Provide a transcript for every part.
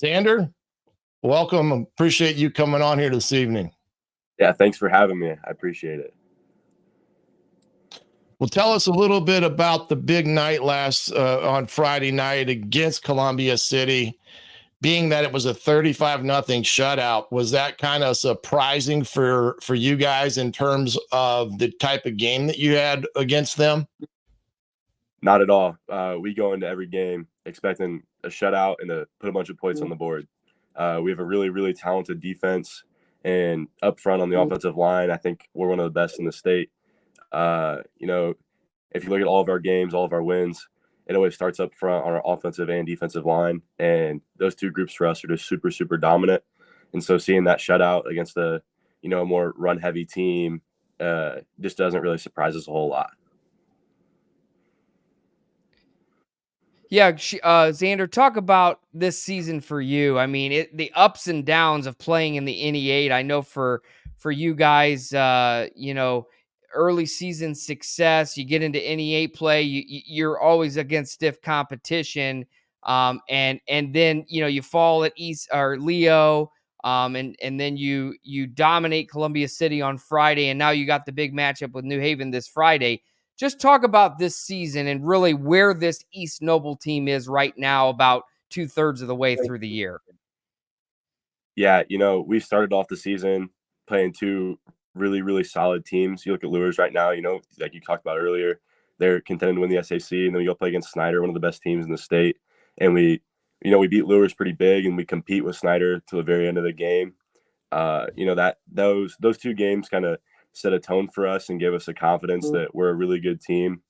Zander, welcome. Appreciate you coming on here this evening. Yeah, thanks for having me. I appreciate it. Well, tell us a little bit about the big night on Friday night against Columbia City. Being that it was a 35-0 shutout, was that kind of surprising for you guys in terms of the type of game that you had against them? Not at all. We go into every game expecting a shutout and to put a bunch of points on the board. We have a really, really talented defense, and up front on the offensive line, I think we're one of the best in the state. If you look at all of our games, all of our wins, it always starts up front on our offensive and defensive line, and those two groups for us are just super, super dominant. And so seeing that shutout against a more run-heavy team just doesn't really surprise us a whole lot. Yeah, Zander, talk about this season for you. I mean, the ups and downs of playing in the NE8. I know for you guys, early season success, you get into NE8 play, you're always against stiff competition, and then you fall at East or Leo, and then you dominate Columbia City on Friday, and now you got the big matchup with New Haven this Friday. Just talk about this season and really where this East Noble team is right now, about 2/3 of the way through the year. Yeah, we started off the season playing two really, really solid teams. You look at Lures right now, like you talked about earlier, they're contending to win the SAC, and then we go play against Snyder, one of the best teams in the state. And we beat Lures pretty big, and we compete with Snyder to the very end of the game. Those two games kind of set a tone for us and gave us a confidence that we're a really good team.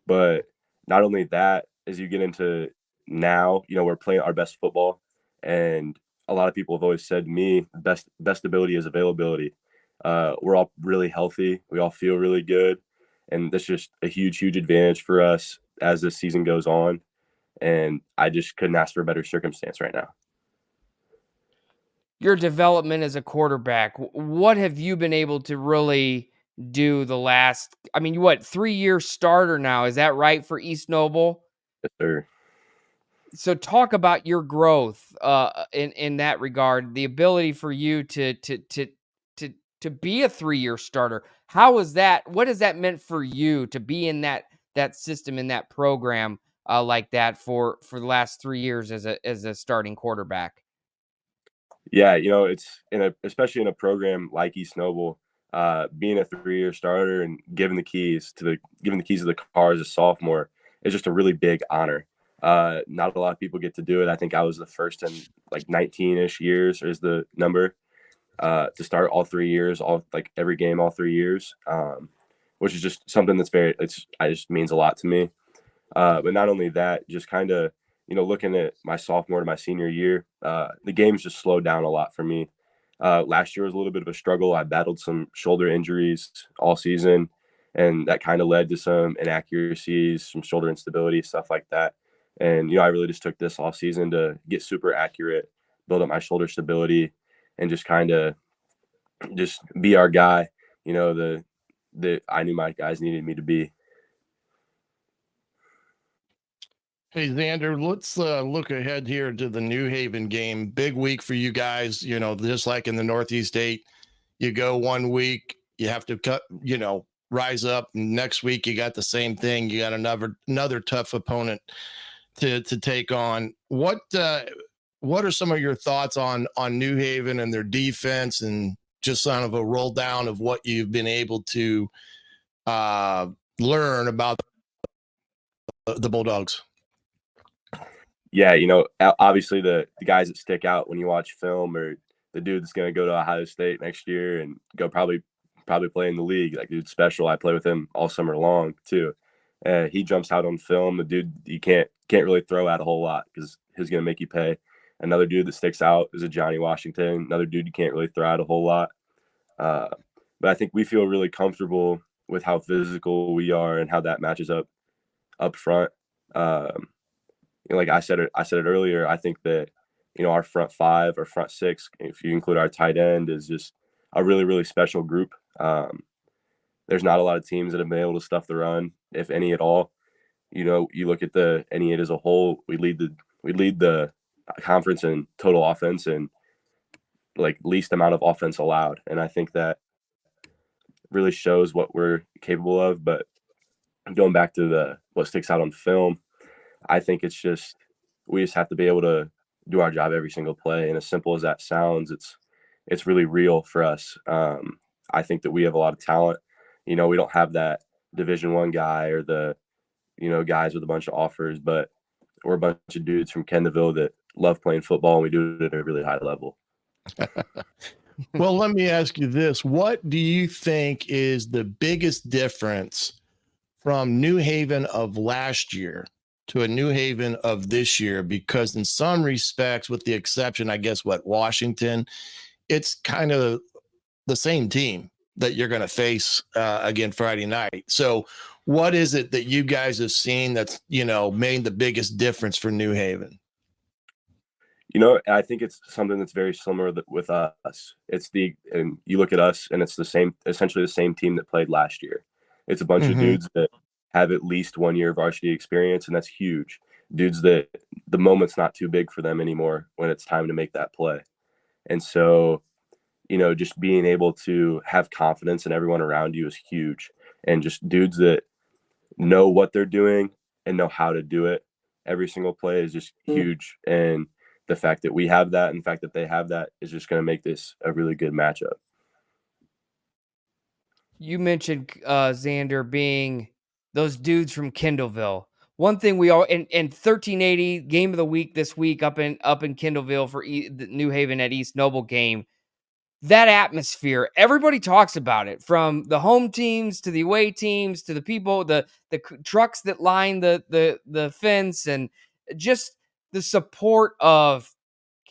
But not only that, as you get into now, we're playing our best football, and a lot of people have always said to me, best ability is availability. We're all really healthy. We all feel really good, and that's just a huge, huge advantage for us as this season goes on. And I just couldn't ask for a better circumstance right now. Your development as a quarterback, what have you been able to really do the last, 3-year starter now? Is that right for East Noble? Yes, sir. So talk about your growth in that regard, the ability for you to be a 3-year starter. How is that? What has that meant for you to be in that system, in that program like that for the last 3 years as a starting quarterback? Yeah, especially in a program like East Noble, being a 3-year starter and giving the keys of the car as a sophomore is just a really big honor. Not a lot of people get to do it. I think I was the first in like 19-ish years is the number to start all 3 years, every game, all 3 years, which is just something that's just means a lot to me. But not only that, just kind of, looking at my sophomore to my senior year, the game's just slowed down a lot for me. Last year was a little bit of a struggle. I battled some shoulder injuries all season, and that kind of led to some inaccuracies, some shoulder instability, stuff like that. And, I really just took this off season to get super accurate, build up my shoulder stability, and just kind of just be our guy, that I knew my guys needed me to be. Hey, Zander, let's look ahead here to the New Haven game. Big week for you guys, just like in the Northeast 8, you go 1 week, you have to rise up. Next week, you got the same thing. You got another tough opponent to take on. What are some of your thoughts on New Haven and their defense, and just kind of a roll down of what you've been able to learn about the Bulldogs? Yeah, obviously the guys that stick out when you watch film are the dude that's going to go to Ohio State next year and go probably play in the league. Like, dude's special. I play with him all summer long too. He jumps out on film. The dude you can't really throw out a whole lot because he's going to make you pay. Another dude that sticks out is a Johnny Washington. Another dude you can't really throw out a whole lot. But I think we feel really comfortable with how physical we are and how that matches up front. Like I said it earlier, I think that, our front five or front six, if you include our tight end, is just a really, really special group. There's not a lot of teams that have been able to stuff the run, if any at all. You look at the NE8 as a whole, we lead the conference in total offense and like least amount of offense allowed. And I think that really shows what we're capable of. But going back to the what sticks out on film, I think it's just we just have to be able to do our job every single play. And as simple as that sounds, it's really real for us. I think that we have a lot of talent. You know, we don't have that Division 1 guy or the guys with a bunch of offers, but we're a bunch of dudes from Kendallville that love playing football, and we do it at a really high level. Well, let me ask you this. What do you think is the biggest difference from New Haven of last year to a New Haven of this year? Because in some respects, with the exception, I guess, Washington, it's kind of the same team that you're going to face again Friday night. So what is it that you guys have seen that's, made the biggest difference for New Haven? I think it's something that's very similar with us. And you look at us, and it's essentially the same team that played last year. It's a bunch of dudes that have at least 1 year varsity experience, and that's huge. Dudes that the moment's not too big for them anymore when it's time to make that play. And so, just being able to have confidence in everyone around you is huge. And just dudes that know what they're doing and know how to do it every single play is just huge. And the fact that we have that and the fact that they have that is just going to make this a really good matchup. You mentioned Zander being those dudes from Kendallville. One thing we all in 1380 game of the week this week up in Kendallville for the New Haven at East Noble game. That atmosphere, everybody talks about it, from the home teams to the away teams to the people, the trucks that line the fence, and just the support of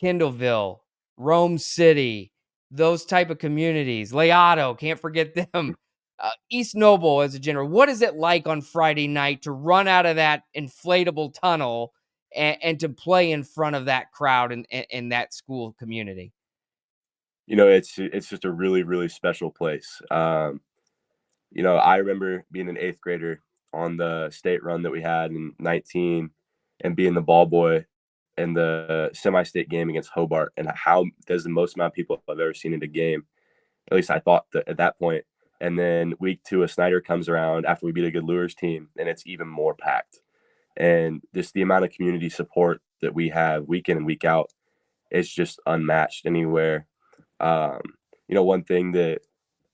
Kendallville, Rome City, those type of communities. Leato, can't forget them. East Noble as a general. What is it like on Friday night to run out of that inflatable tunnel and to play in front of that crowd and that school community? It's just a really, really special place. I remember being an eighth grader on the state run that we had in 19 and being the ball boy in the semi-state game against Hobart, and how there's the most amount of people I've ever seen in a game. At least I thought that at that point. And then week 2, a Snyder comes around after we beat a good Lures team, and it's even more packed. And just the amount of community support that we have week in and week out, it's just unmatched anywhere. Um, one thing that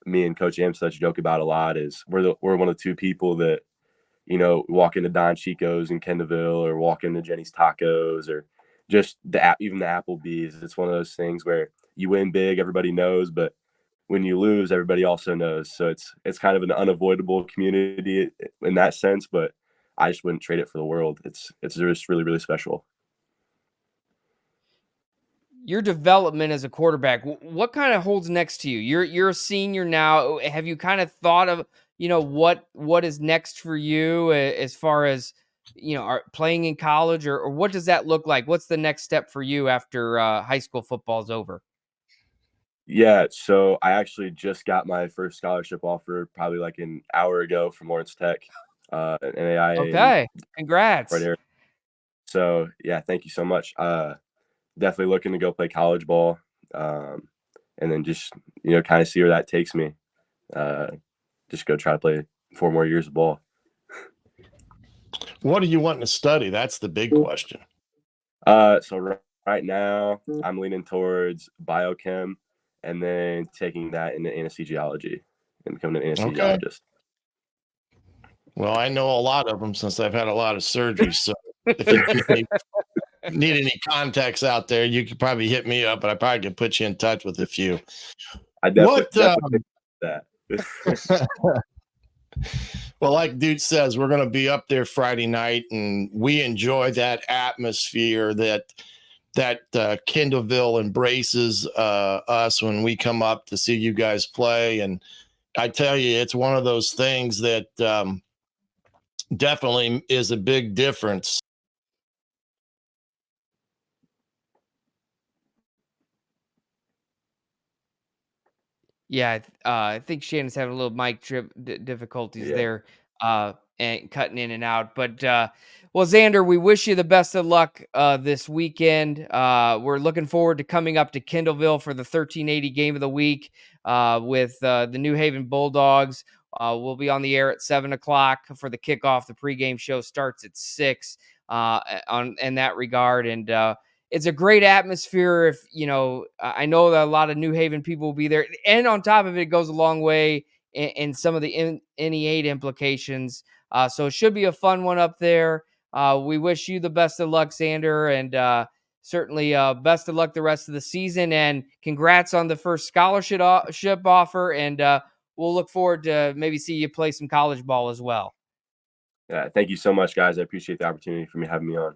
me and Coach Amstutz joke about a lot is we're one of the two people that, walk into Don Chico's in Kendallville or walk into Jenny's Tacos or just even the Applebee's. It's one of those things where you win big, everybody knows, but when you lose, everybody also knows. So it's kind of an unavoidable community in that sense, but I just wouldn't trade it for the world. It's just really, really special. Your development as a quarterback, what kind of holds next to you? You're a senior now. Have you kind of thought of, what is next for you as far as, playing in college, or what does that look like? What's the next step for you after high school football's over? Yeah, so I actually just got my first scholarship offer probably like an hour ago from Lawrence Tech, an NAIA in Okay, right congrats. area. So yeah, thank you so much. Definitely looking to go play college ball, and then just kind of see where that takes me. Just go try to play 4 more years of ball. What are you wanting to study? That's the big question. So right now I'm leaning towards biochem, and then taking that into anesthesiology and becoming an Okay. anesthesiologist. Well, I know a lot of them since I've had a lot of surgeries. So if you need any contacts out there, you could probably hit me up, but I probably could put you in touch with a few. I What? definitely think that. Well, like Dude says, we're going to be up there Friday night, and we enjoy that atmosphere that Kendallville embraces us when we come up to see you guys play. And I tell you, it's one of those things that definitely is a big difference. Yeah, I think Shannon's having a little mic difficulties Yeah. there. and cutting in and out. But well, Zander, we wish you the best of luck this weekend. We're looking forward to coming up to Kendallville for the 1380 game of the week with the New Haven Bulldogs. We'll be on the air at 7 o'clock for the kickoff. The pregame show starts at 6 in that regard. And it's a great atmosphere. If I know that a lot of New Haven people will be there. And on top of it, it goes a long way in some of the NE8 implications. So it should be a fun one up there. We wish you the best of luck, Zander, and certainly best of luck the rest of the season. And congrats on the first scholarship offer. And we'll look forward to maybe see you play some college ball as well. Yeah, thank you so much, guys. I appreciate the opportunity for having me on.